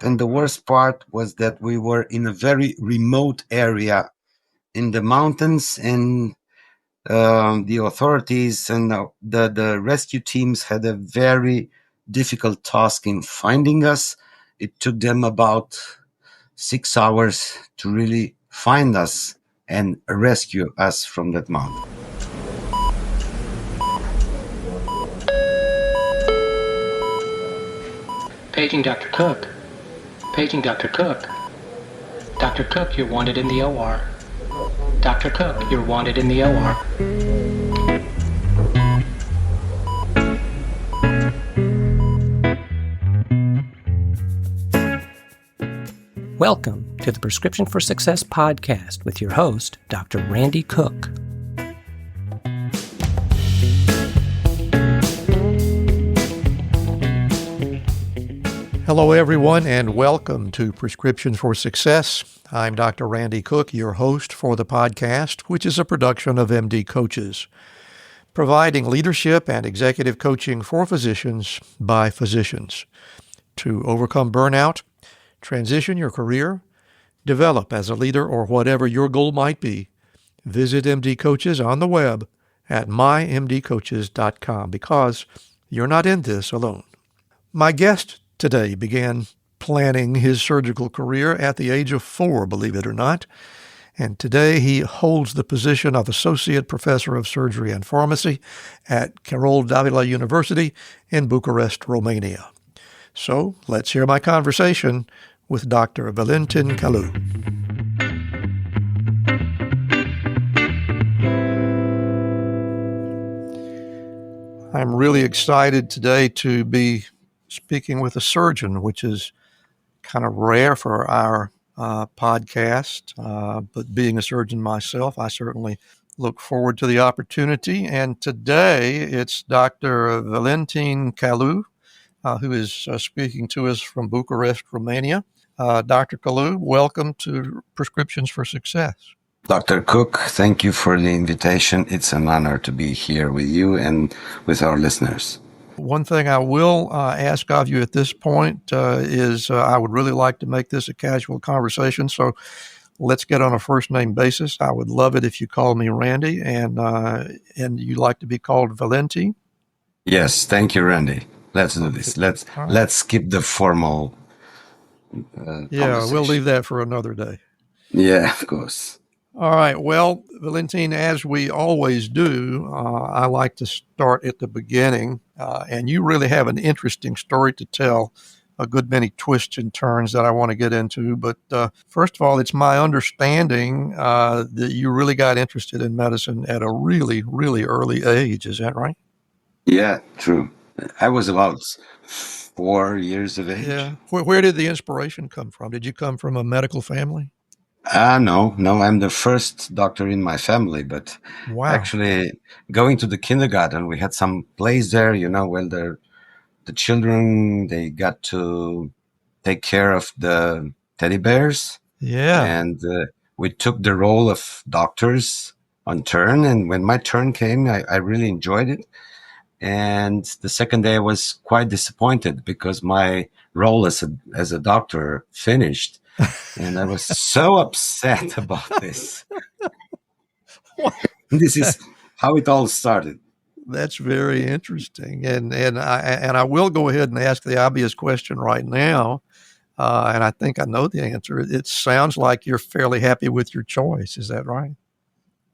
And the worst part was that we were in a very remote area in the mountains, and the authorities and the rescue teams had a very difficult task in finding us. It took them about 6 hours to really find us and rescue us from that mountain. Paging Dr. Cook. Paging Dr. Cook. Dr. Cook, you're wanted in the OR. Dr. Cook, you're wanted in the OR. Welcome to the Prescription for Success podcast with your host, Dr. Randy Cook. Hello, everyone, and welcome to Prescription for Success. I'm Dr. Randy Cook, your host for the podcast, which is a production of MD Coaches, providing leadership and executive coaching for physicians by physicians to overcome burnout, transition your career, develop as a leader, or whatever your goal might be. Visit MD Coaches on the web at mymdcoaches.com because you're not in this alone. My guest today began planning his surgical career at the age of 4, believe it or not, and today he holds the position of Associate Professor of Surgery and Pharmacy at Carol Davila University in Bucharest, Romania. So let's hear my conversation with Dr. Valentin Calu. I'm really excited today to be speaking with a surgeon, which is kind of rare for our podcast, but being a surgeon myself, I certainly look forward to the opportunity. And today it's Dr. Valentin Calu, who is speaking to us from Bucharest, Romania. Dr. Calu, welcome to Prescriptions for Success. Dr. Cook, thank you for the invitation. It's an honor to be here with you and with our listeners. One thing I will ask of you at this point is I would really like to make this a casual conversation, so let's get on a first-name basis. I would love it if you call me Randy, and you like to be called Valentin? Yes, thank you, Randy. Let's do this. Let's skip the formal we'll leave that for another day. Yeah, of course. All right. Well, Valentin, as we always do, I like to start at the beginning, and you really have an interesting story to tell, a good many twists and turns that I want to get into. But first of all, it's my understanding that you really got interested in medicine at a really, really early age. Is that right? Yeah, true. I was about 4 years of age. Yeah. Where did the inspiration come from? Did you come from a medical family? No, I'm the first doctor in my family, but Wow. actually going to the kindergarten, we had some plays there, when the children, they got to take care of the teddy bears. Yeah. And we took the role of doctors on turn. And when my turn came, I really enjoyed it. And the second day I was quite disappointed because my role as a doctor finished. And I was so upset about this. This is how it all started. That's very interesting, and I will go ahead and ask the obvious question right now, and I think I know the answer. It sounds like you're fairly happy with your choice. Is that right?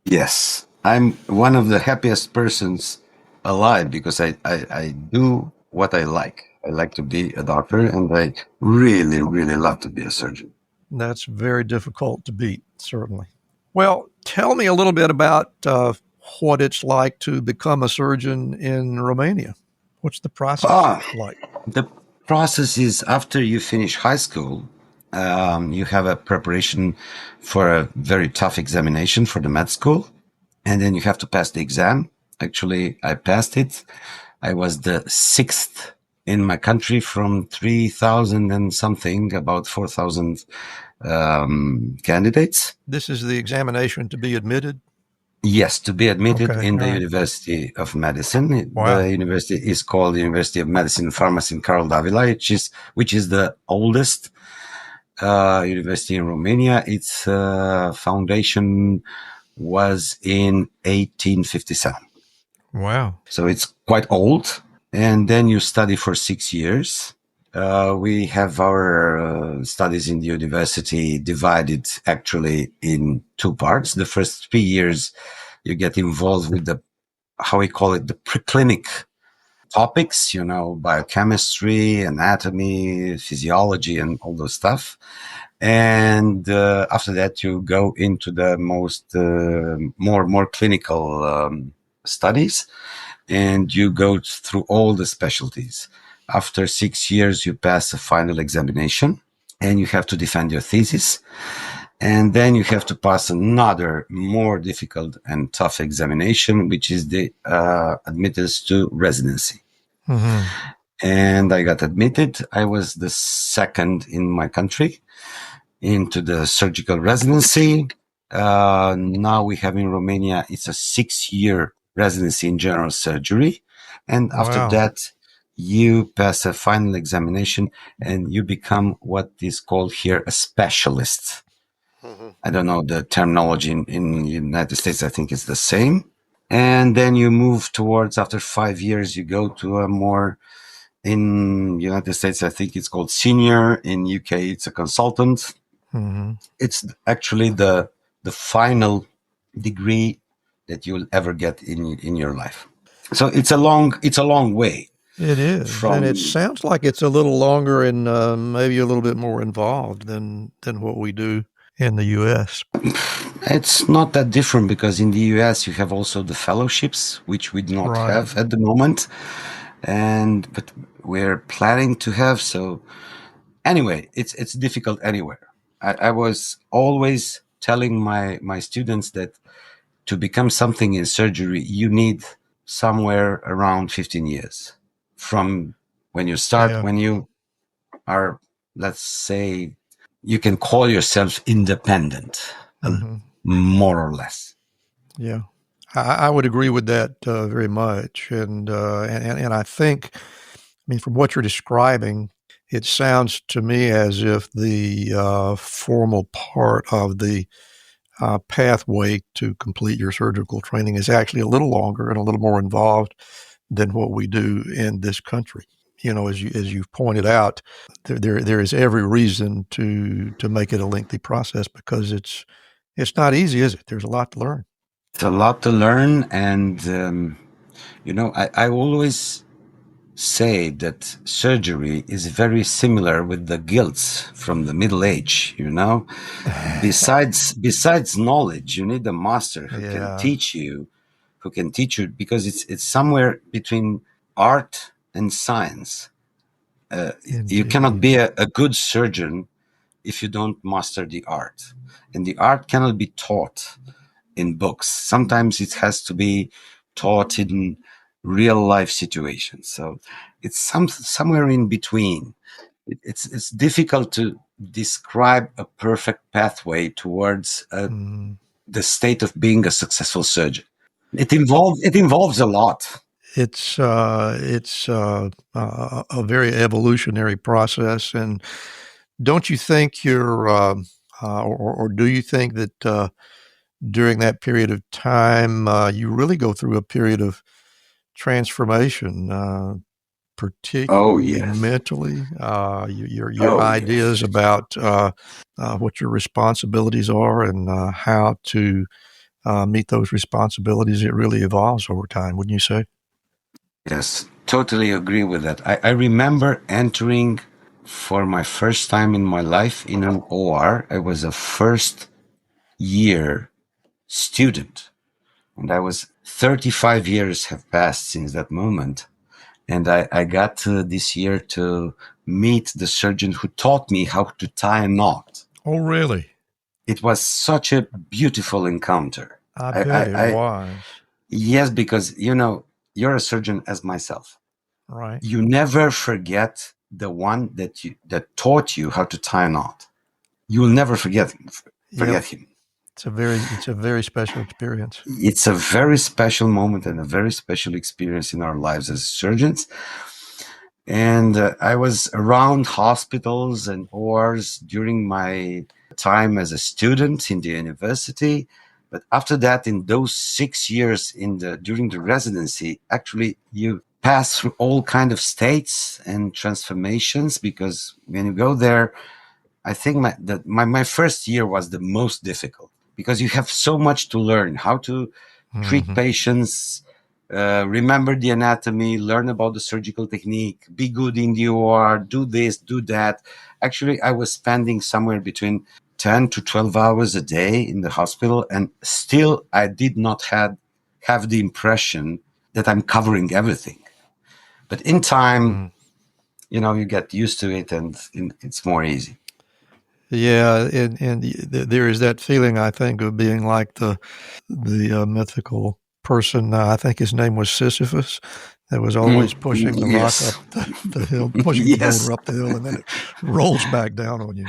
Yes, I'm one of the happiest persons alive because I do what I like. I like to be a doctor, and I really, really love to be a surgeon. That's very difficult to beat, certainly. Well, tell me a little bit about what it's like to become a surgeon in Romania. What's the process like? The process is after you finish high school, you have a preparation for a very tough examination for the med school, and then you have to pass the exam. Actually, I passed it. I was the 6th in my country from 3,000 and something, about 4,000 candidates. This is the examination to be admitted? Yes, to be admitted Okay, in all the right. University of Medicine. Wow. The university is called the University of Medicine and Pharmacy in Karl Davila, which is the oldest university in Romania. Its foundation was in 1857. Wow. So it's quite old. And then you study for 6 years. We have our studies in the university divided actually in two parts. The first 3 years, you get involved with how we call it, the preclinic topics, biochemistry, anatomy, physiology, and all those stuff. And after that, you go into the more clinical studies, and you go through all the specialties. After 6 years, you pass a final examination, and you have to defend your thesis. And then you have to pass another more difficult and tough examination, which is the admittance to residency. Mm-hmm. And I got admitted. I was the second in my country into the surgical residency. Now we have in Romania, it's a 6-year residency in general surgery. And after Wow. that, you pass a final examination and you become what is called here a specialist. Mm-hmm. I don't know the terminology in the United States. I think it's the same. And then you move towards, after 5 years, you go to a more, in United States, I think it's called senior. In UK, it's a consultant. Mm-hmm. It's actually the final degree that you'll ever get in your life. So it's a long way It is, and it from. sounds like it's a little longer and maybe a little bit more involved than what we do in the U.S. It's not that different because in the US you have also the fellowships, which we do not Right. have at the moment, but we're planning to have. So anyway, it's difficult anywhere. I was always telling my students that to become something in surgery, you need somewhere around 15 years from when you start, Yeah. when you are, let's say, you can call yourself independent, Mm-hmm. more or less. Yeah. I would agree with that very much, and I think, I mean, from what you're describing, it sounds to me as if the formal part of the pathway to complete your surgical training is actually a little longer and a little more involved than what we do in this country. As you've pointed out, there is every reason to make it a lengthy process because it's not easy, is it? There's a lot to learn. It's a lot to learn. And, I always say that surgery is very similar with the guilds from the Middle Age, Besides knowledge, you need a master who can Yeah, teach you, because it's somewhere between art and science. You cannot indeed. be a good surgeon if you don't master the art, and the art cannot be taught in books. Sometimes it has to be taught in real life situations. So it's somewhere in between. It's difficult to describe a perfect pathway towards Mm. the state of being a successful surgeon. It involves a lot. It's a very evolutionary process, and don't you think or do you think that during that period of time you really go through a period of transformation, Oh particularly yes. mentally? Your Oh yes. ideas about what your responsibilities are and how to meet those responsibilities, it really evolves over time, wouldn't you say? Yes, totally agree with that. I remember entering for my first time in my life in an OR. I was a first year student, and I was 35 years have passed since that moment. And I got this year to meet the surgeon who taught me how to tie a knot. Oh, really? It was such a beautiful encounter. I I, bet it I, I was. yes, because you're a surgeon as myself. Right. You never forget the one that taught you how to tie a knot. You will never forget Yep. him. It's a very special experience. It's a very special moment and a very special experience in our lives as surgeons. And I was around hospitals and ORs during my time as a student in the university. But after that, in those 6 years during the residency, actually you pass through all kind of states and transformations, because when you go there, I think my first year was the most difficult, because you have so much to learn, how to treat patients, remember the anatomy, learn about the surgical technique, be good in the OR, do this, do that. Actually, I was spending somewhere between 10 to 12 hours a day in the hospital, and still I did not have the impression that I'm covering everything. But in time, you get used to it, and it's more easy. Yeah, and there is that feeling, I think, of being like the mythical person. I think his name was Sisyphus, that was always pushing the rock up the hill, pushing the boulder up the hill, and then it rolls back down on you.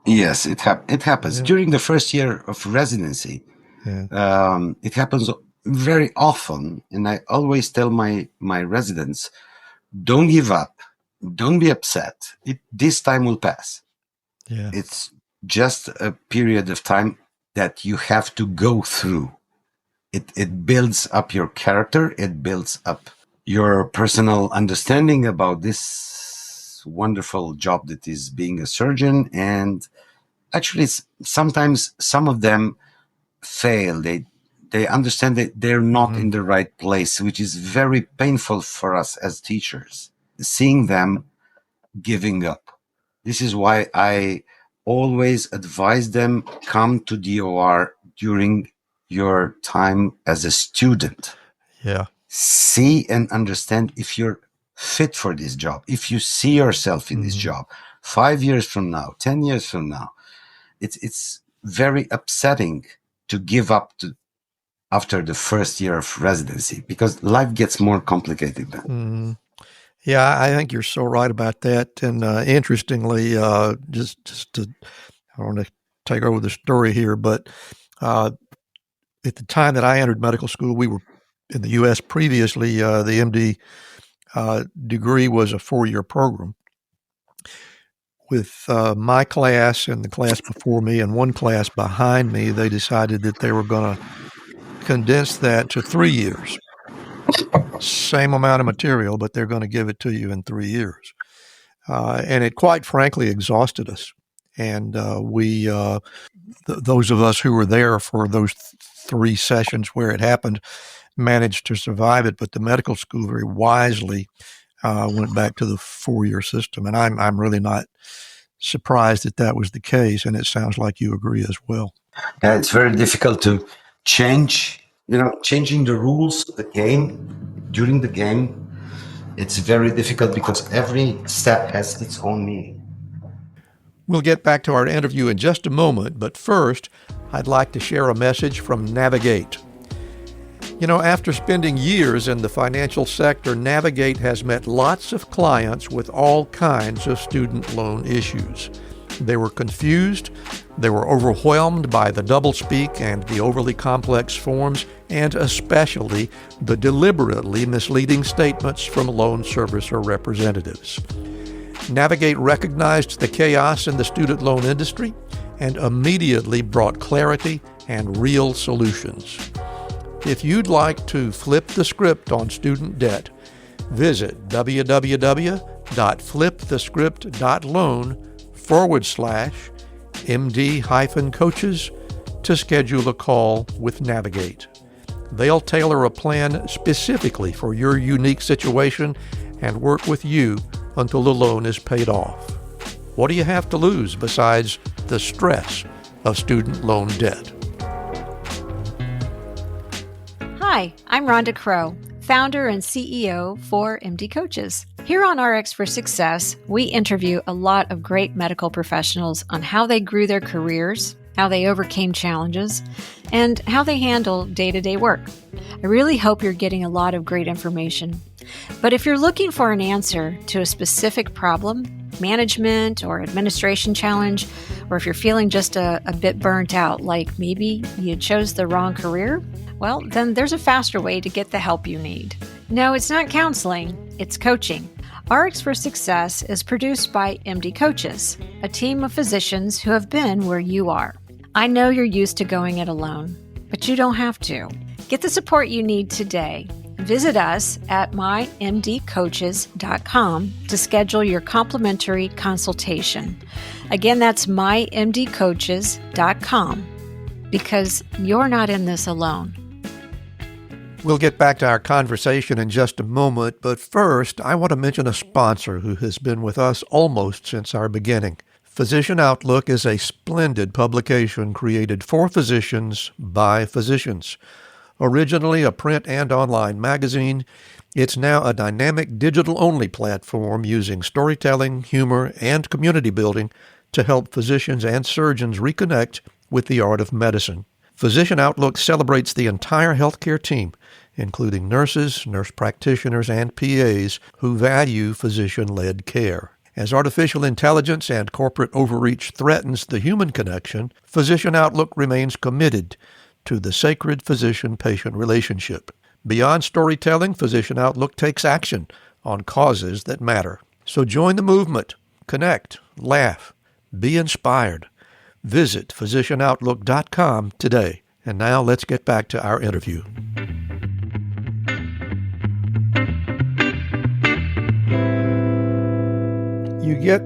Yes, it happens. Yeah. During the first year of residency, it happens very often. And I always tell my residents, don't give up. Don't be upset. This time will pass. Yeah. It's just a period of time that you have to go through. It builds up your character. It builds up your personal understanding about this wonderful job that is being a surgeon. And actually, sometimes some of them fail. They understand that they're not in the right place, which is very painful for us as teachers, seeing them giving up. This is why I always advise them, come to DOR during your time as a student. Yeah. See and understand if you're fit for this job, if you see yourself in this job 5 years from now, 10 years from now. It's very upsetting to give up after the first year of residency, because life gets more complicated then. Yeah, I think you're so right about that. And interestingly, just to, I don't want to take over the story here, but at the time that I entered medical school, we were in the U.S. previously. The MD degree was a 4-year program. With my class and the class before me and one class behind me, they decided that they were going to condense that to 3 years. Same amount of material, but they're going to give it to you in 3 years. And it quite frankly exhausted us. And those of us who were there for those 3 sessions where it happened managed to survive it. But the medical school very wisely went back to the 4-year system. And I'm really not surprised that was the case. And it sounds like you agree as well. Yeah, it's very difficult to change, changing the rules of the game during the game. It's very difficult because every step has its own meaning. We'll get back to our interview in just a moment, but first, I'd like to share a message from Navigate. After spending years in the financial sector, Navigate has met lots of clients with all kinds of student loan issues. They were confused, they were overwhelmed by the doublespeak and the overly complex forms, and especially the deliberately misleading statements from loan servicer representatives. Navigate recognized the chaos in the student loan industry and immediately brought clarity and real solutions. If you'd like to flip the script on student debt, visit www.flipthescript.loan/MD-coaches to schedule a call with Navigate. They'll tailor a plan specifically for your unique situation and work with you until the loan is paid off. What do you have to lose besides the stress of student loan debt? Hi, I'm Rhonda Crow, founder and CEO for MD Coaches. Here on RX for Success, we interview a lot of great medical professionals on how they grew their careers, how they overcame challenges, and how they handle day-to-day work. I really hope you're getting a lot of great information. But if you're looking for an answer to a specific problem, management or administration challenge, or if you're feeling just a bit burnt out, like maybe you chose the wrong career, well, then there's a faster way to get the help you need. No, it's not counseling, it's coaching. RX for Success is produced by MD Coaches, a team of physicians who have been where you are. I know you're used to going it alone, but you don't have to. Get the support you need today. Visit us at mymdcoaches.com to schedule your complimentary consultation. Again, that's mymdcoaches.com, because you're not in this alone. We'll get back to our conversation in just a moment, but first, I want to mention a sponsor who has been with us almost since our beginning. Physician Outlook is a splendid publication created for physicians by physicians. Originally a print and online magazine, it's now a dynamic digital-only platform using storytelling, humor, and community building to help physicians and surgeons reconnect with the art of medicine. Physician Outlook celebrates the entire healthcare team, including nurses, nurse practitioners, and PAs who value physician-led care. As artificial intelligence and corporate overreach threatens the human connection, Physician Outlook remains committed to the sacred physician-patient relationship. Beyond storytelling, Physician Outlook takes action on causes that matter. So join the movement, connect, laugh, be inspired. Visit physicianoutlook.com today. And now let's get back to our interview. You get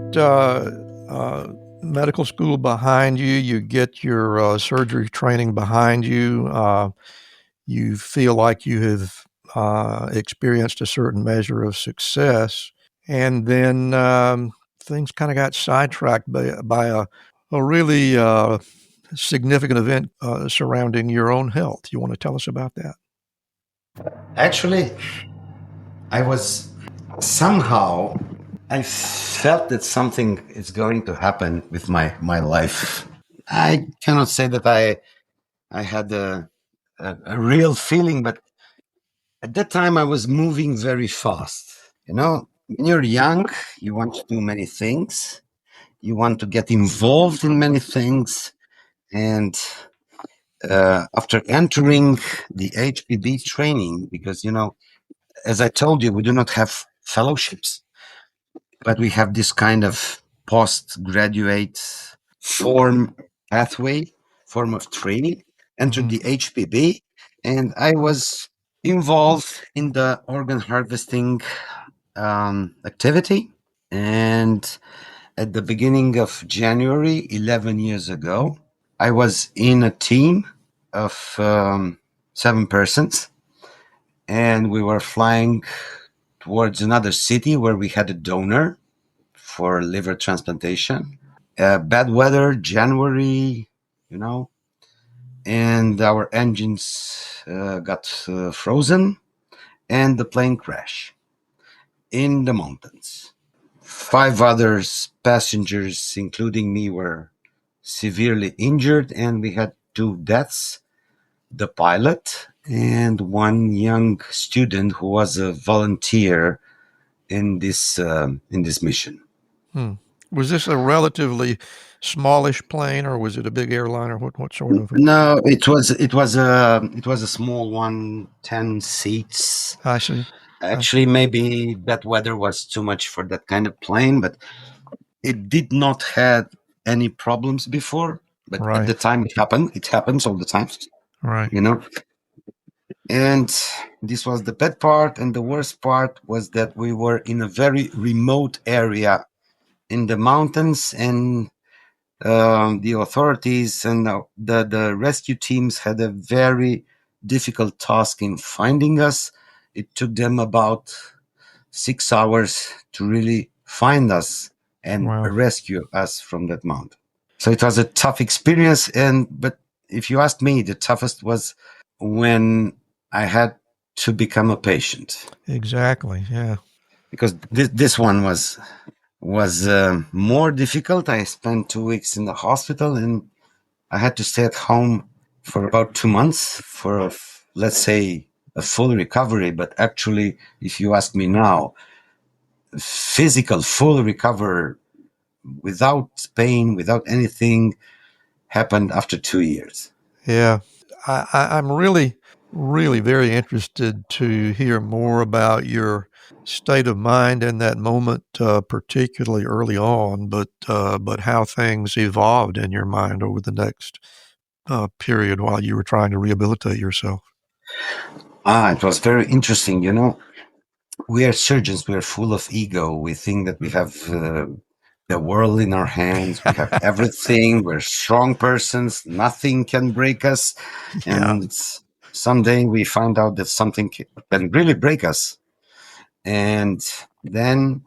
medical school behind you, you get your surgery training behind you, you feel like you have experienced a certain measure of success, and then things kind of got sidetracked by a really significant event surrounding your own health. You want to tell us about that? Actually, I felt that something is going to happen with my life. I cannot say that I had a real feeling, but at that time I was moving very fast. You know, when you're young, you want to do many things. You want to get involved in many things. And after entering the HPB training, because, as I told you, we do not have fellowships, but we have this kind of postgraduate form of training, entered the HPB, and I was involved in the organ harvesting activity. And at the beginning of January, 11 years ago, I was in a team of 7 persons, and we were flying towards another city where we had a donor for liver transplantation. Bad weather, January, and our engines got frozen, and the plane crashed in the mountains. 5 others passengers, including me, were severely injured, and we had 2 deaths, the pilot and 1 young student who was a volunteer in this mission. Was this a relatively smallish plane, or was it a big airliner? What sort of? No, it was a small one, 10 seats. I see. Actually, maybe that weather was too much for that kind of plane, but it did not have any problems before. But at the time it happened. It happens all the time. Right. And this was the bad part. And the worst part was that we were in a very remote area in the mountains, and the authorities and the rescue teams had a very difficult task in finding us. It took them about 6 hours to really find us and rescue us from that mountain. So it was a tough experience. But if you ask me, the toughest was when I had to become a patient. Exactly. Yeah. Because this one was more difficult. I spent 2 weeks in the hospital, and I had to stay at home for about 2 months for, let's say, a full recovery. But actually, if you ask me now, physical full recovery without pain, without anything, happened after 2 years. Yeah. I'm really, really very interested to hear more about your state of mind in that moment, particularly early on, but how things evolved in your mind over the next period while you were trying to rehabilitate yourself. It was very interesting. We are surgeons. We are full of ego. We think that we have the world in our hands. We have everything. We're strong persons. Nothing can break us. Yeah. And someday we find out that something can really break us. And then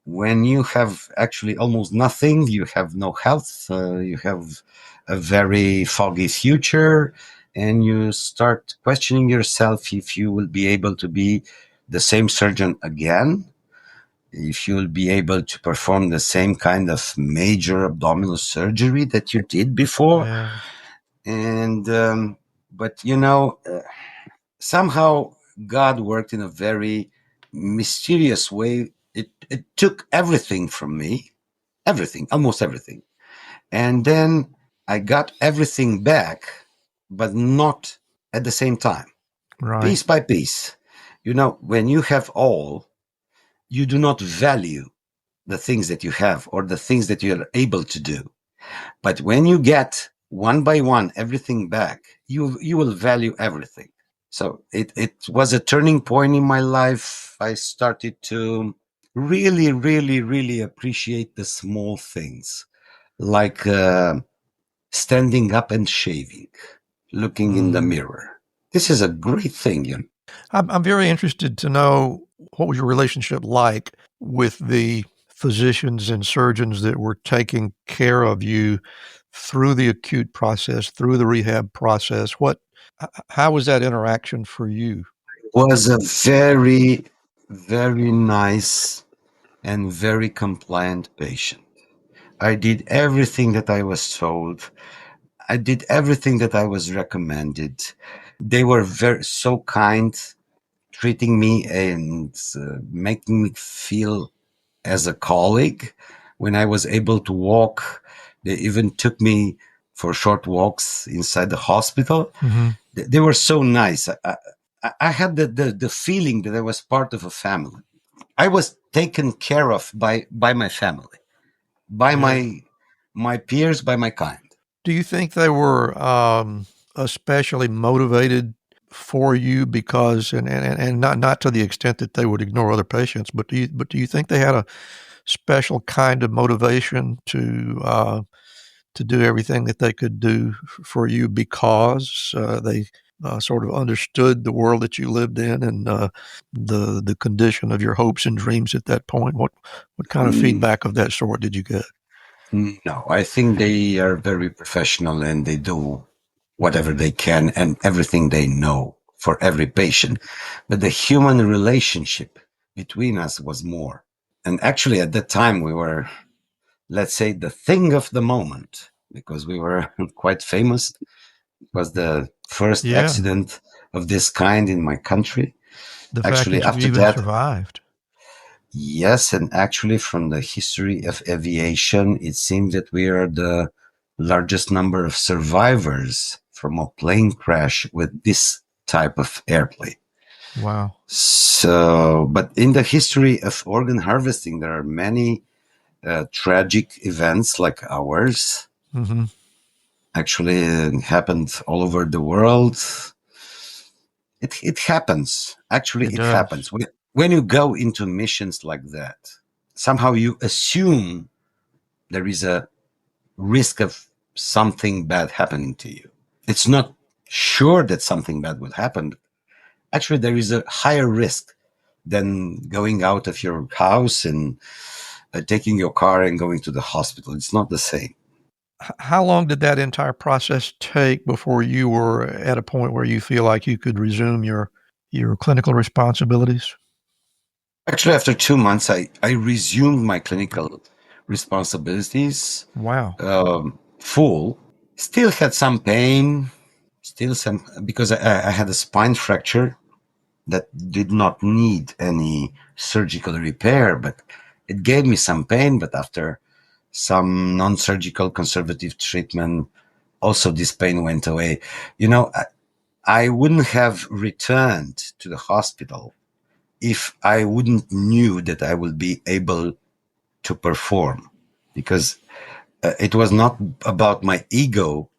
when you have actually almost nothing, you have no health, you have a very foggy future, and you start questioning yourself if you will be able to be the same surgeon again, if you will be able to perform the same kind of major abdominal surgery that you did before. Yeah. And, but somehow God worked in a very mysterious way. It took everything from me, everything, almost everything. And then I got everything back, but not at the same time, Right. piece by piece. When you have all, you do not value the things that you have or the things that you're able to do. But when you get one by one everything back, you will value everything. So it was a turning point in my life. I started to really, really, really appreciate the small things, like standing up and shaving, looking in the Mm. mirror. This is a great thing. I'm very interested to know what was your relationship like with the physicians and surgeons that were taking care of you through the acute process, through the rehab process. How was that interaction for you? Was a very, very nice and very compliant patient. I did everything that I was told. I did everything that I was recommended. They were so kind, treating me and making me feel as a colleague. When I was able to walk, they even took me for short walks inside the hospital. Mm-hmm. They were so nice. I had the feeling that I was part of a family. I was taken care of by my family, by Yeah. my peers, by my kind. Do you think they were especially motivated for you because, and not to the extent that they would ignore other patients, but do you think they had a special kind of motivation to do everything that they could do for you because they sort of understood the world that you lived in and the condition of your hopes and dreams at that point? What kind of Mm, feedback of that sort did you get? no, I think they are very professional and they do whatever they can and everything they know for every patient. But the human relationship between us was more. And actually, at that time, we were, let's say, the thing of the moment because we were quite famous. It was the first Yeah, accident of this kind in my country. the fact Actually, that you after even that, survived. yes, and actually, from the history of aviation, it seems that we are the largest number of survivors from a plane crash with this type of airplane. Wow. So, but in the history of organ harvesting, there are many tragic events like ours. Mm-hmm. Actually, it happened all over the world. It happens. Actually, It it does. happens. When you go into missions like that, somehow you assume there is a risk of something bad happening to you. It's not sure that something bad will happen. Actually, there is a higher risk than going out of your house and taking your car and going to the hospital. It's not the same. How long did that entire process take before you were at a point where you feel like you could resume your clinical responsibilities? Actually, after 2 months, I resumed my clinical responsibilities Wow. full. Still had some pain, still some, because I had a spine fracture that did not need any surgical repair, but it gave me some pain. But after some non-surgical conservative treatment. Also, this pain went away. I wouldn't have returned to the hospital if I wouldn't knew that I will be able to perform, because it was not about my ego.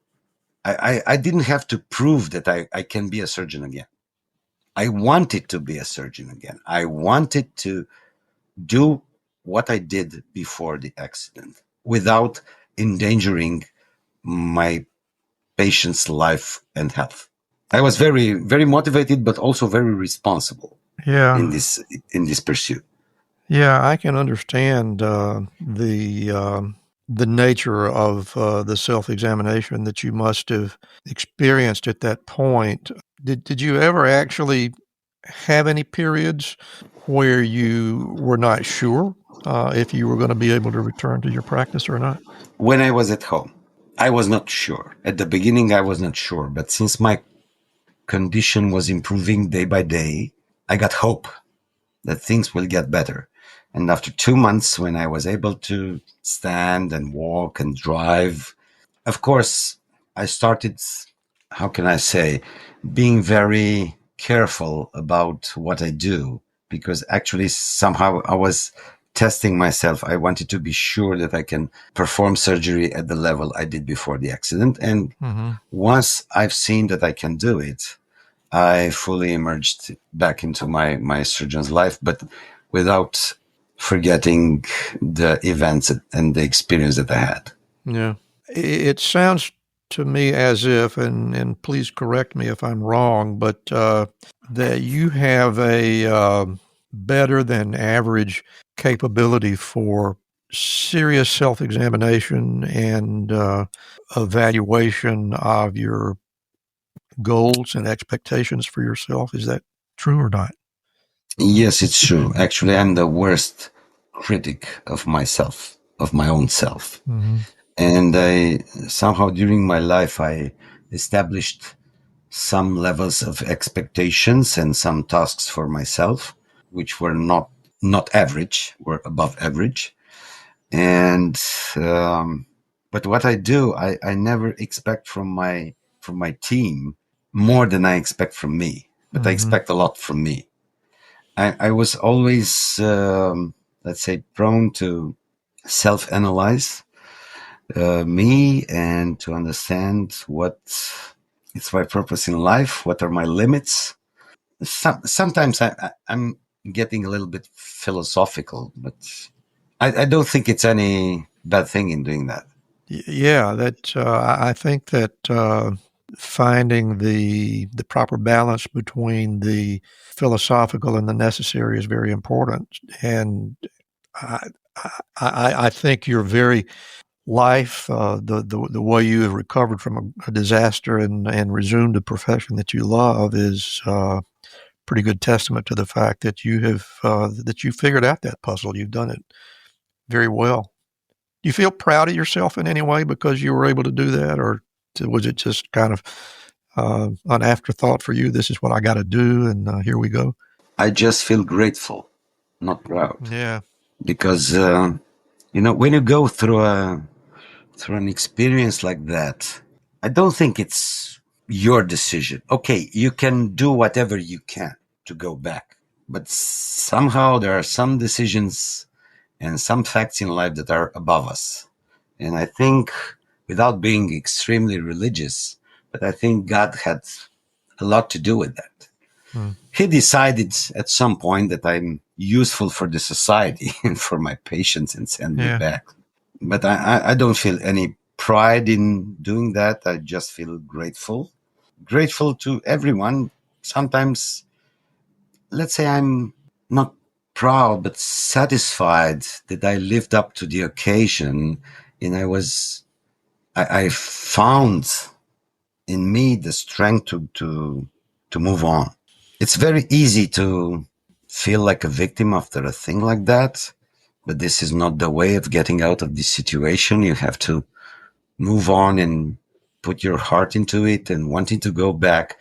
I didn't have to prove that I can be a surgeon again. I wanted to be a surgeon again. I wanted to do what I did before the accident without endangering my patient's life and health. I was very, very motivated, but also very responsible in Yeah. this pursuit. Yeah, I can understand the nature of the self-examination that you must have experienced at that point. Did you ever actually have any periods where you were not sure if you were going to be able to return to your practice or not? When I was at home, I was not sure. At the beginning, I was not sure. But since my condition was improving day by day, I got hope that things will get better. And after 2 months, when I was able to stand and walk and drive, of course, I started, how can I say, being very careful about what I do, because actually somehow I was testing myself. I wanted to be sure that I can perform surgery at the level I did before the accident. And once I've seen that I can do it, I fully emerged back into my surgeon's life, but without forgetting the events and the experience that I had. Yeah. It sounds to me as if, and please correct me if I'm wrong, but that you have a better than average capability for serious self-examination and evaluation of your goals and expectations for yourself. Is that true or not? Yes, it's true. Actually, I'm the worst critic of myself, of my own self. And I somehow during my life, I established some levels of expectations and some tasks for myself, which were not average, were above average. And but what I do, I never expect from my team more than I expect from me. But I expect a lot from me. I was always, let's say, prone to self-analyze me and to understand what is my purpose in life, what are my limits. Sometimes I'm getting a little bit philosophical, but I don't think it's any bad thing in doing that. Yeah, that I think that finding the proper balance between the philosophical and the necessary is very important. And I I think your very life, the way you have recovered from a disaster and resumed a profession that you love is pretty good testament to the fact that you have that you figured out that puzzle. You've done it very well. Do you feel proud of yourself in any way because you were able to do that, or was it just kind of an afterthought for you? This is what I got to do, and here we go. I just feel grateful, not proud, Yeah. because when you go through an experience like that, I don't think it's your decision. Okay, you can do whatever you can to go back, but somehow there are some decisions and some facts in life that are above us. And I think, without being extremely religious, but I think God had a lot to do with that. He decided at some point that I'm useful for the society and for my patients and send me back. But I don't feel any pride in doing that. I just feel grateful to everyone. Sometimes, let's say I'm not proud, but satisfied that I lived up to the occasion, and I found in me the strength to move on. It's very easy to feel like a victim after a thing like that, but this is not the way of getting out of this situation. You have to move on and put your heart into it and wanting to go back.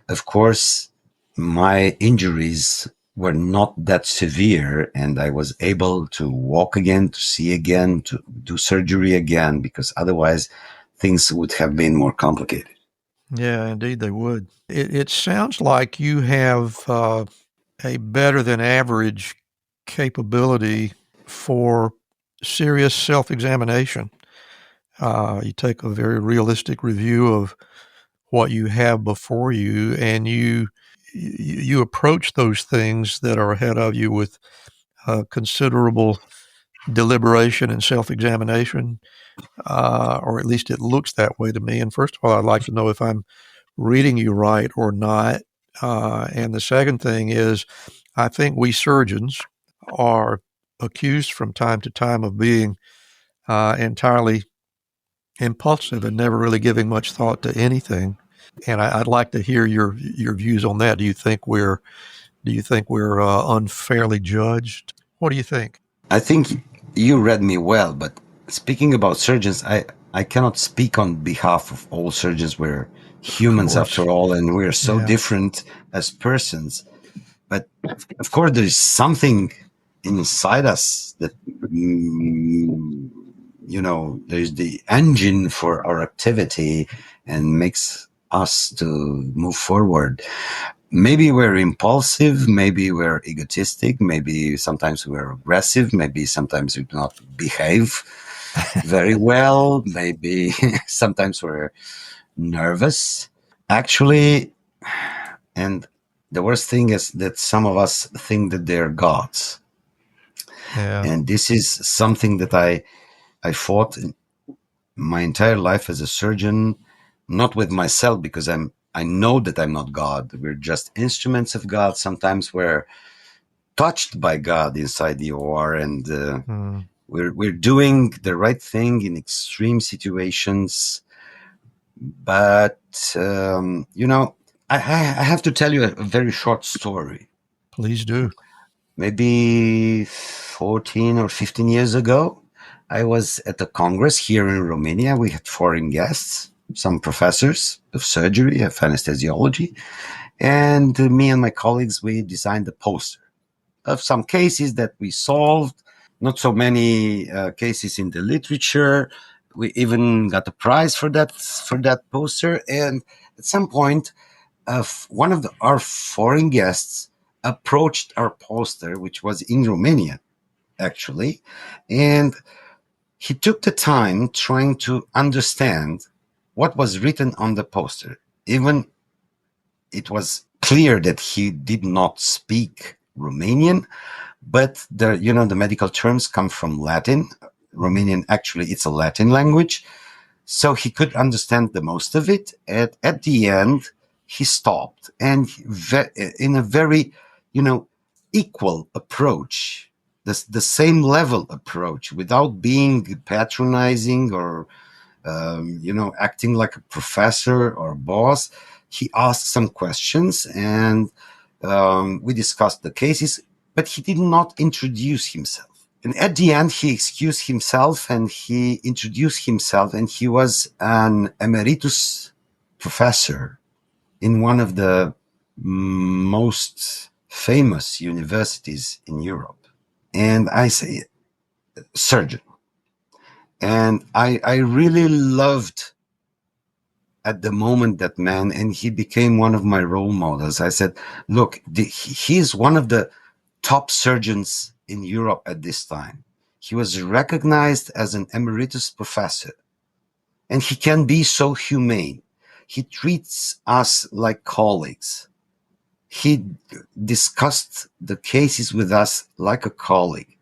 Of course, my injuries were not that severe, and I was able to walk again, to see again, to do surgery again, because otherwise things would have been more complicated. Yeah, indeed they would. It sounds like you have a better than average capability for serious self-examination. You take a very realistic review of what you have before you, and you approach those things that are ahead of you with considerable deliberation and self-examination, or at least it looks that way to me. And first of all, I'd like to know if I'm reading you right or not. And the second thing is, I think we surgeons are accused from time to time of being entirely impulsive and never really giving much thought to anything. And I'd like to hear your views on that. Do you think we're unfairly judged? What do you think? I think you read me well, but speaking about surgeons, I cannot speak on behalf of all surgeons. We're Of humans course. after all, and we're so Yeah. different as persons. But of course, there is something inside us that, there's the engine for our activity and makes us to move forward. Maybe we're impulsive, maybe we're egotistic, maybe sometimes we're aggressive, maybe sometimes we do not behave very well, maybe sometimes we're nervous. Actually, and the worst thing is that some of us think that they're gods. Yeah. And this is something that I fought my entire life as a surgeon, not with myself, because I know that I'm not God. We're just instruments of God. Sometimes we're touched by God inside the OR, and Mm. we're doing the right thing in extreme situations. But I have to tell you a very short story. Please do. Maybe 14 or 15 years ago, I was at a congress here in Romania. We had foreign guests, some professors of surgery, of anesthesiology, and me and my colleagues, we designed a poster of some cases that we solved. Not so many cases in the literature. We even got a prize for that poster. And at some point, one of our foreign guests approached our poster, which was in Romania, actually, and he took the time trying to understand what was written on the poster. Even it was clear that he did not speak Romanian, but the medical terms come from Latin. Romanian, actually, it's a Latin language. So he could understand the most of it. At the end, he stopped, and in a very, equal approach, the same level approach, without being patronizing or, acting like a professor or boss. He asked some questions, and we discussed the cases, but he did not introduce himself. And at the end, he excused himself and he introduced himself, and he was an emeritus professor in one of the most famous universities in Europe. And I say, surgeon. And I really loved at the moment that man, and he became one of my role models. I said, look, he's one of the top surgeons in Europe at this time. He was recognized as an emeritus professor, and he can be so humane. He treats us like colleagues. He discussed the cases with us like a colleague.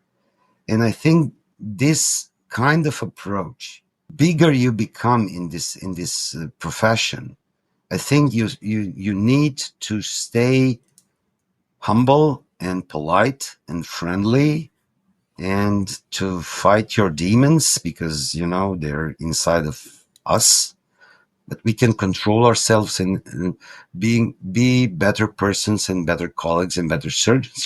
And I think this kind of approach, bigger you become in this profession, I think you need to stay humble and polite and friendly, and to fight your demons, because they're inside of us. But we can control ourselves and be better persons and better colleagues and better surgeons.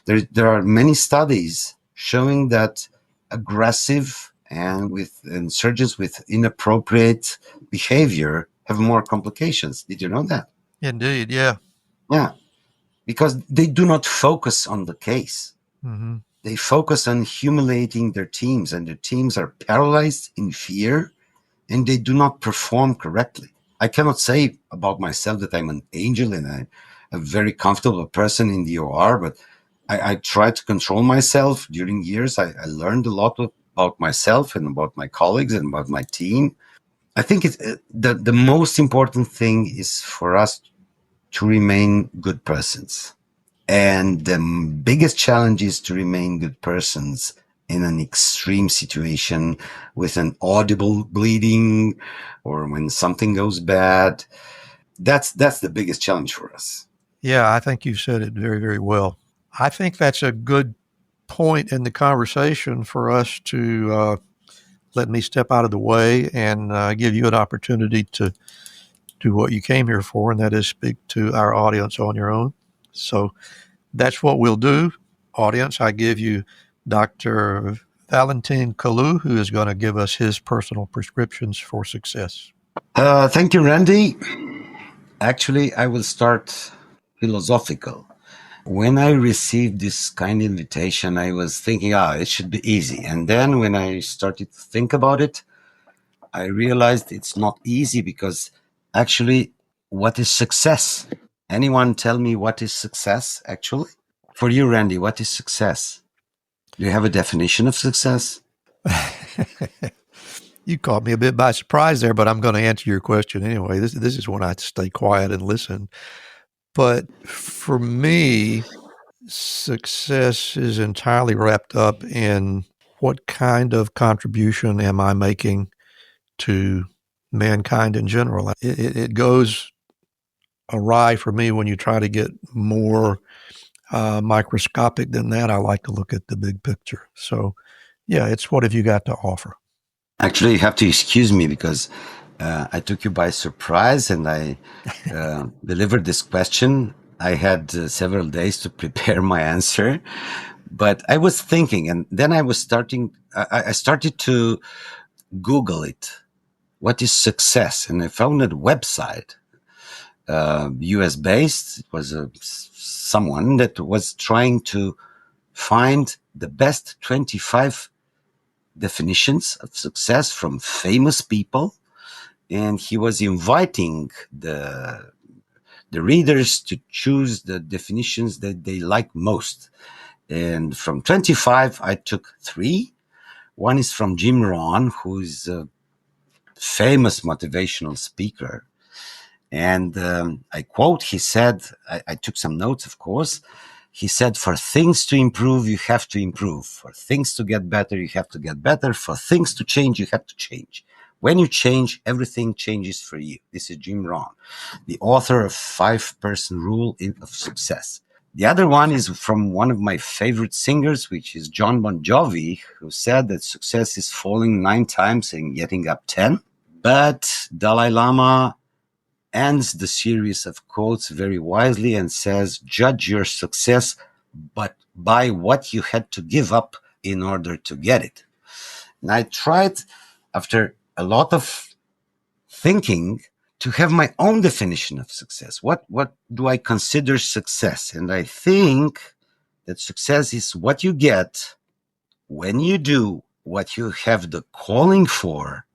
There are many studies showing that aggressive and surgeons with inappropriate behavior have more complications. Did you know that? Indeed. Yeah. Yeah. because they do not focus on the case. Mm-hmm. They focus on humiliating their teams, and their teams are paralyzed in fear, and they do not perform correctly. I cannot say about myself that I'm an angel and I'm a very comfortable person in the OR, but I try to control myself during years. I learned a lot about myself and about my colleagues and about my team. I think the most important thing is for us to remain good persons. And the biggest challenge is to remain good persons in an extreme situation with an audible bleeding or when something goes bad. That's the biggest challenge for us. Yeah, I think you said it very, very well. I think that's a good point in the conversation for us to let me step out of the way and give you an opportunity to do what you came here for, and that is speak to our audience on your own. So that's what we'll do. Audience, I give you Dr. Valentin Calu, who is going to give us his personal prescriptions for success. Thank you, Randy. Actually, I will start philosophical. When I received this kind of invitation, I was thinking, it should be easy. And then when I started to think about it, I realized it's not easy because actually, what is success? Anyone tell me what is success actually? For you, Randy, what is success? Do you have a definition of success? You caught me a bit by surprise there, but I'm going to answer your question anyway. This is when I stay quiet and listen. But for me, success is entirely wrapped up in what kind of contribution am I making to mankind in general. It goes awry for me when you try to get more microscopic than that. I like to look at the big picture. So, yeah, it's what have you got to offer? Actually, you have to excuse me because I took you by surprise and I delivered this question. I had several days to prepare my answer, but I was thinking, and then I started to Google it. What is success? And I found a website, US based. It was someone that was trying to find the best 25 definitions of success from famous people. And he was inviting the readers to choose the definitions that they like most. And from 25, I took 3. One is from Jim Rohn, who is a famous motivational speaker. And I quote, he said, I took some notes, of course. He said, for things to improve, you have to improve. For things to get better, you have to get better. For things to change, you have to change. When you change, everything changes for you. This is Jim Rohn, the author of 5-Person Rule of Success. The other one is from one of my favorite singers, which is John Bon Jovi, who said that success is falling 9 times and getting up 10. But Dalai Lama ends the series of quotes very wisely and says, judge your success, but by what you had to give up in order to get it. And I tried, after a lot of thinking, to have my own definition of success. What do I consider success? And I think that success is what you get when you do what you have the calling for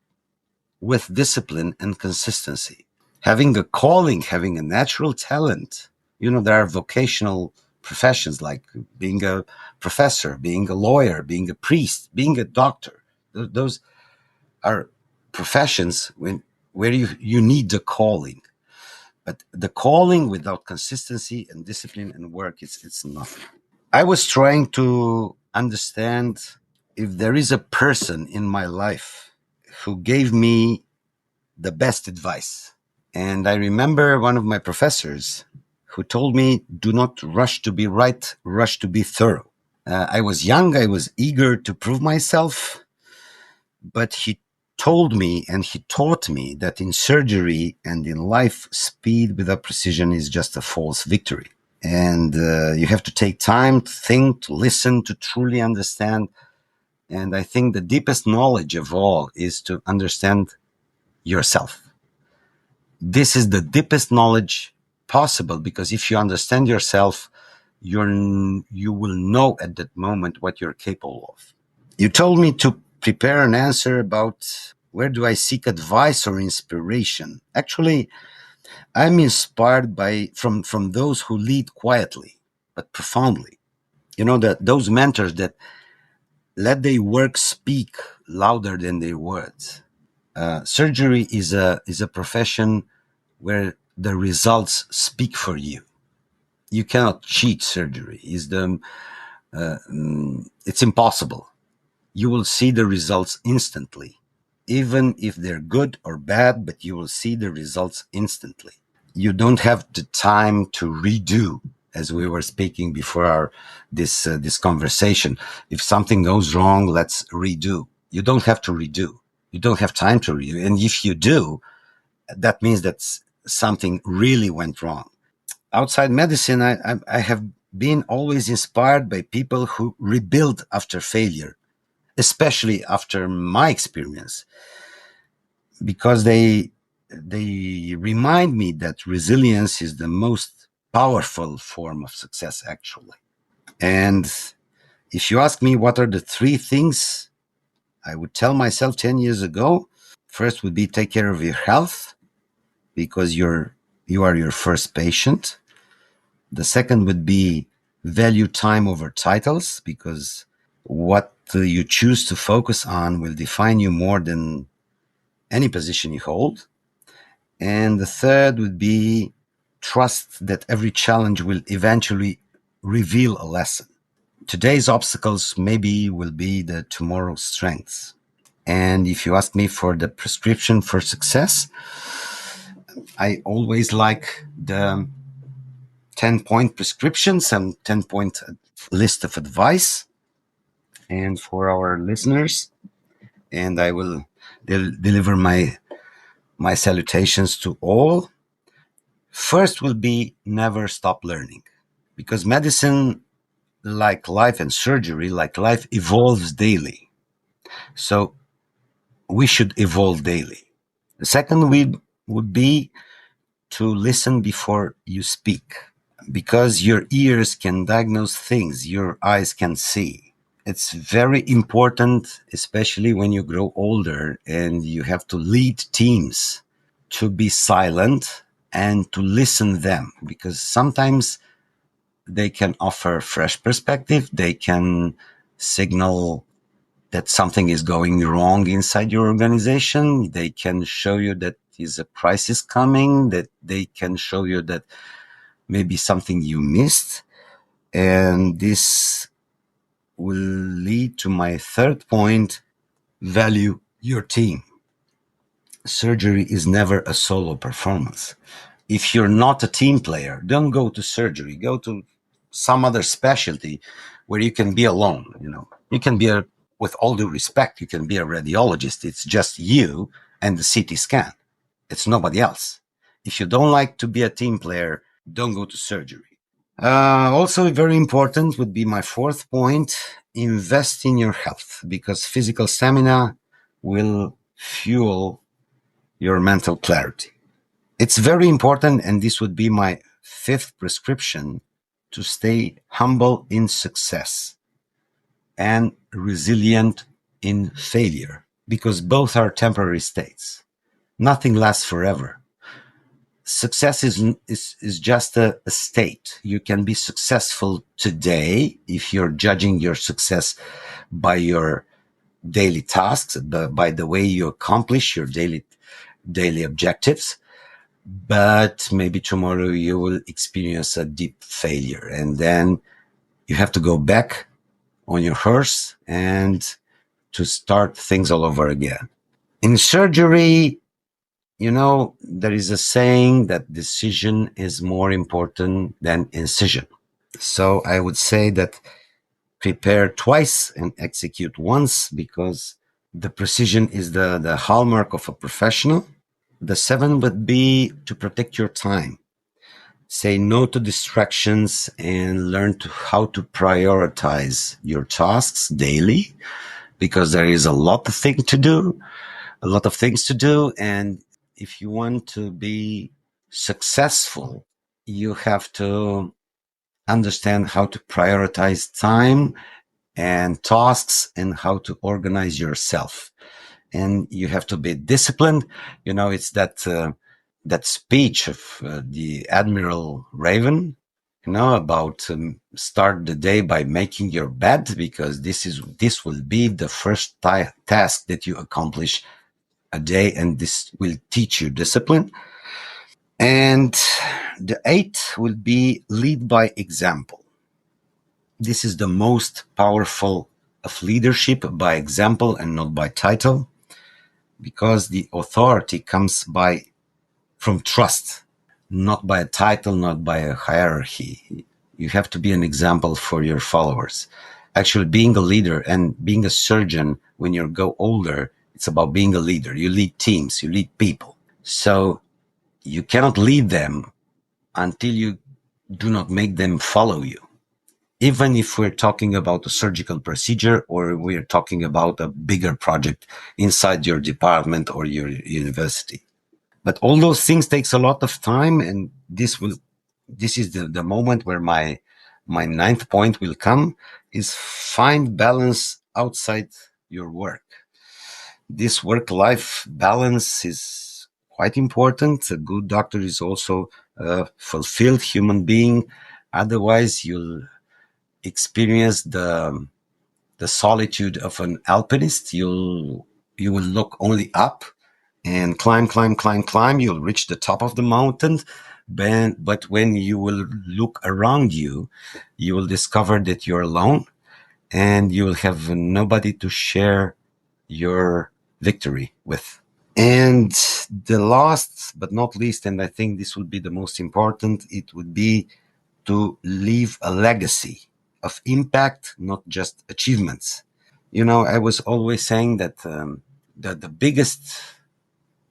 with discipline and consistency. Having a calling, having a natural talent. There are vocational professions like being a professor, being a lawyer, being a priest, being a doctor. Those are professions where you need the calling. But the calling without consistency and discipline and work, it's nothing. I was trying to understand if there is a person in my life who gave me the best advice. And I remember one of my professors who told me, do not rush to be right, rush to be thorough. I was young, I was eager to prove myself, but he told me and he taught me that in surgery and in life, speed without precision is just a false victory. And you have to take time to think, to listen, to truly understand. And I think the deepest knowledge of all is to understand yourself. This is the deepest knowledge possible, because if you understand yourself, you will know at that moment what you're capable of. You told me to prepare an answer about where do I seek advice or inspiration. Actually, I'm inspired from those who lead quietly but profoundly. That those mentors that let their work speak louder than their words. Surgery is a profession where the results speak for you. You cannot cheat surgery. It's impossible. You will see the results instantly, even if they're good or bad, but you will see the results instantly. You don't have the time to redo, as we were speaking before this conversation. If something goes wrong, let's redo. You don't have to redo. You don't have time to redo. And if you do, that means that something really went wrong. Outside medicine, I have been always inspired by people who rebuild after failure, especially after my experience, because they remind me that resilience is the most powerful form of success, actually. And if you ask me what are the three things I would tell myself 10 years ago, first would be take care of your health, because you are your first patient. The second would be value time over titles, because what you choose to focus on will define you more than any position you hold. And the third would be trust that every challenge will eventually reveal a lesson. Today's obstacles maybe will be the tomorrow's strengths. And if you ask me for the prescription for success, I always like the 10-point prescription, some 10-point list of advice. And for our listeners, and I will deliver my salutations to all. First will be never stop learning, because medicine, like life, and surgery, like life, evolves daily. So we should evolve daily. The second would be to listen before you speak, because your ears can diagnose things your eyes can see. It's very important, especially when you grow older and you have to lead teams, to be silent and to listen them, because sometimes they can offer fresh perspective. They can signal that something is going wrong inside your organization. They can show you that is a crisis coming, that they can show you that maybe something you missed. And this will lead to my third point: value your team. Surgery is never a solo performance. If you're not a team player, don't go to surgery. Go to some other specialty where you can be alone. You can be with all due respect, you can be a radiologist. It's just you and the CT scan. It's nobody else. If you don't like to be a team player, don't go to surgery. Also, very important would be my fourth point: invest in your health, because physical stamina will fuel your mental clarity. It's very important, and this would be my fifth prescription: to stay humble in success and resilient in failure, because both are temporary states. Nothing lasts forever. Success is just a state. You can be successful today if you're judging your success by your daily tasks, by the way you accomplish your daily objectives. But maybe tomorrow you will experience a deep failure, and then you have to go back on your horse and to start things all over again. In surgery, there is a saying that decision is more important than incision. So I would say that prepare twice and execute once, because the precision is the hallmark of a professional. The seven would be to protect your time. Say no to distractions and learn how to prioritize your tasks daily, because there is a lot of things to do. And if you want to be successful you have to understand how to prioritize time and tasks and how to organize yourself. And you have to be disciplined. It's that speech of the Admiral Raven, about start the day by making your bed, because this will be the first task that you accomplish a day, and this will teach you discipline. And the eighth will be lead by example. This is the most powerful of leadership, by example and not by title, because the authority comes from trust, not by a title, not by a hierarchy. You have to be an example for your followers. Actually, being a leader and being a surgeon when you go older, it's about being a leader. You lead teams, you lead people. So you cannot lead them until you do not make them follow you. Even if we're talking about a surgical procedure or we're talking about a bigger project inside your department or your university. But all those things takes a lot of time, and this is the moment where my ninth point will come, is find balance outside your work. This work-life balance is quite important. A good doctor is also a fulfilled human being. Otherwise, you'll experience the solitude of an alpinist. You will look only up and climb. You'll reach the top of the mountain. But when you will look around you, you will discover that you're alone and you will have nobody to share your victory with. And the last but not least, and I think this would be the most important, it would be to leave a legacy of impact, not just achievements. I was always saying that the biggest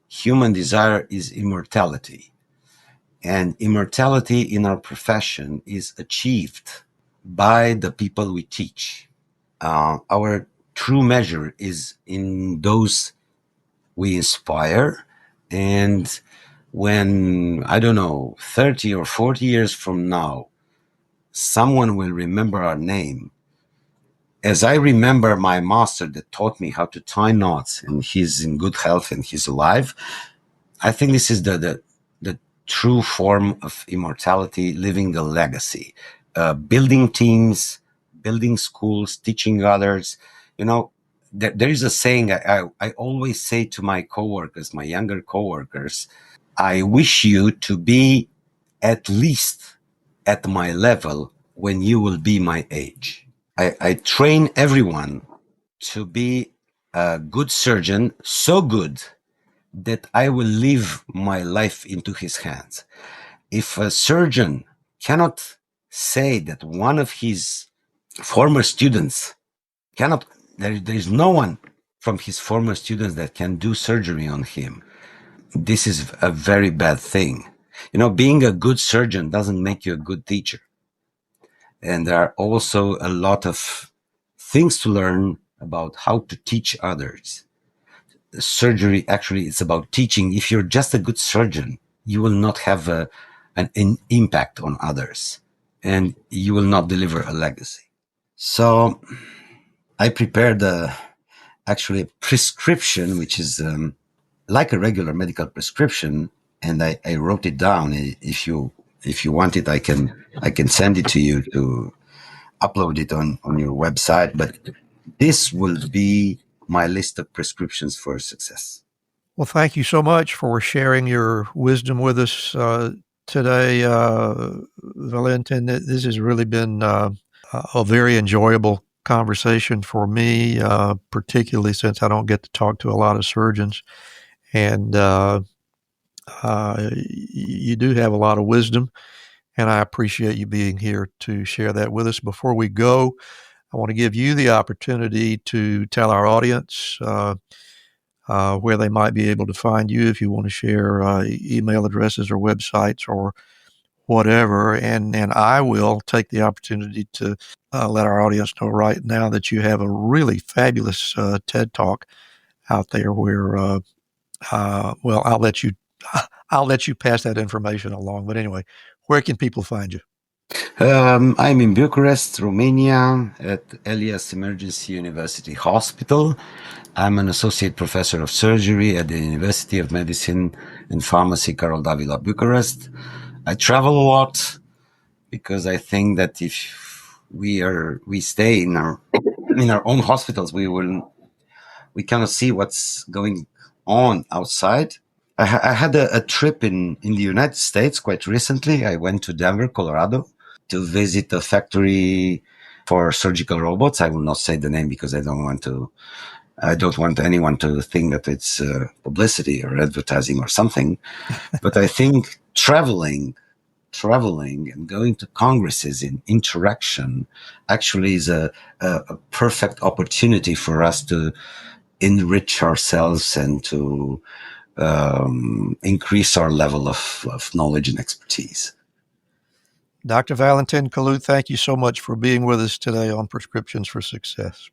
human desire is immortality. And immortality in our profession is achieved by the people we teach. Our true measure is in those we inspire. And when, I don't know, 30 or 40 years from now, someone will remember our name, as I remember my master that taught me how to tie knots, and he's in good health and he's alive. I think this is the true form of immortality, living the legacy, building teams, building schools, teaching others. There is a saying I always say to my coworkers, my younger coworkers, I wish you to be at least at my level when you will be my age. I train everyone to be a good surgeon, so good that I will leave my life into his hands. If a surgeon cannot say that one of his former students there is no one from his former students that can do surgery on him, this is a very bad thing. Being a good surgeon doesn't make you a good teacher. And there are also a lot of things to learn about how to teach others. Surgery actually is about teaching. If you're just a good surgeon, you will not have an impact on others, and you will not deliver a legacy. So I prepared actually a prescription, which is like a regular medical prescription, and I wrote it down. If you want it, I can send it to you to upload it on your website. But this will be my list of prescriptions for success. Well, thank you so much for sharing your wisdom with us today, Valentin. This has really been a very enjoyable conversation for me, particularly since I don't get to talk to a lot of surgeons. And you do have a lot of wisdom, and I appreciate you being here to share that with us. Before we go, I want to give you the opportunity to tell our audience where they might be able to find you, if you want to share email addresses or websites or whatever. And I will take the opportunity to let our audience know right now that you have a really fabulous TED Talk out there where, well, I'll let you pass that information along. But anyway, Where can people find you? I'm in Bucharest, Romania, at Elias Emergency University Hospital. I'm an associate professor of surgery at the University of Medicine and Pharmacy Carol Davila, Bucharest. I travel a lot because I think that if we stay in our own hospitals, we cannot see what's going on outside. I had a trip in the United States quite recently. I went to Denver, Colorado, to visit a factory for surgical robots. I will not say the name because I don't want anyone to think that it's publicity or advertising or something. But I think traveling and going to congresses in interaction actually is a perfect opportunity for us to enrich ourselves and to increase our level of knowledge and expertise. Dr. Valentin Calu, thank you so much for being with us today on Prescriptions for Success.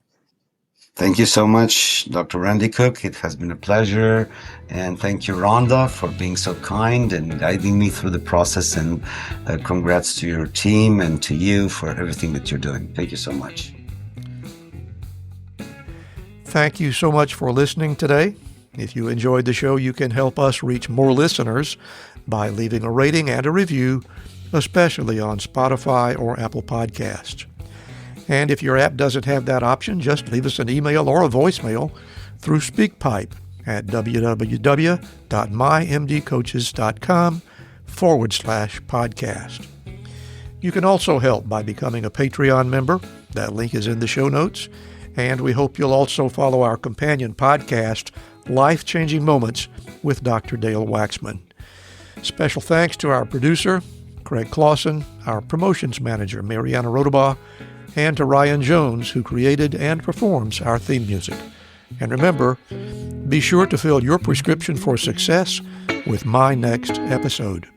Thank you so much, Dr. Randy Cook. It has been a pleasure. And thank you, Rhonda, for being so kind and guiding me through the process. And congrats to your team and to you for everything that you're doing. Thank you so much. Thank you so much for listening today. If you enjoyed the show, you can help us reach more listeners by leaving a rating and a review, especially on Spotify or Apple Podcasts. And if your app doesn't have that option, just leave us an email or a voicemail through SpeakPipe at www.mymdcoaches.com/podcast. You can also help by becoming a Patreon member. That link is in the show notes. And we hope you'll also follow our companion podcast, Life-Changing Moments with Dr. Dale Waxman. Special thanks to our producer, Craig Clausen, our promotions manager, Mariana Rodabaugh, and to Ryan Jones, who created and performs our theme music. And remember, be sure to fill your prescription for success with my next episode.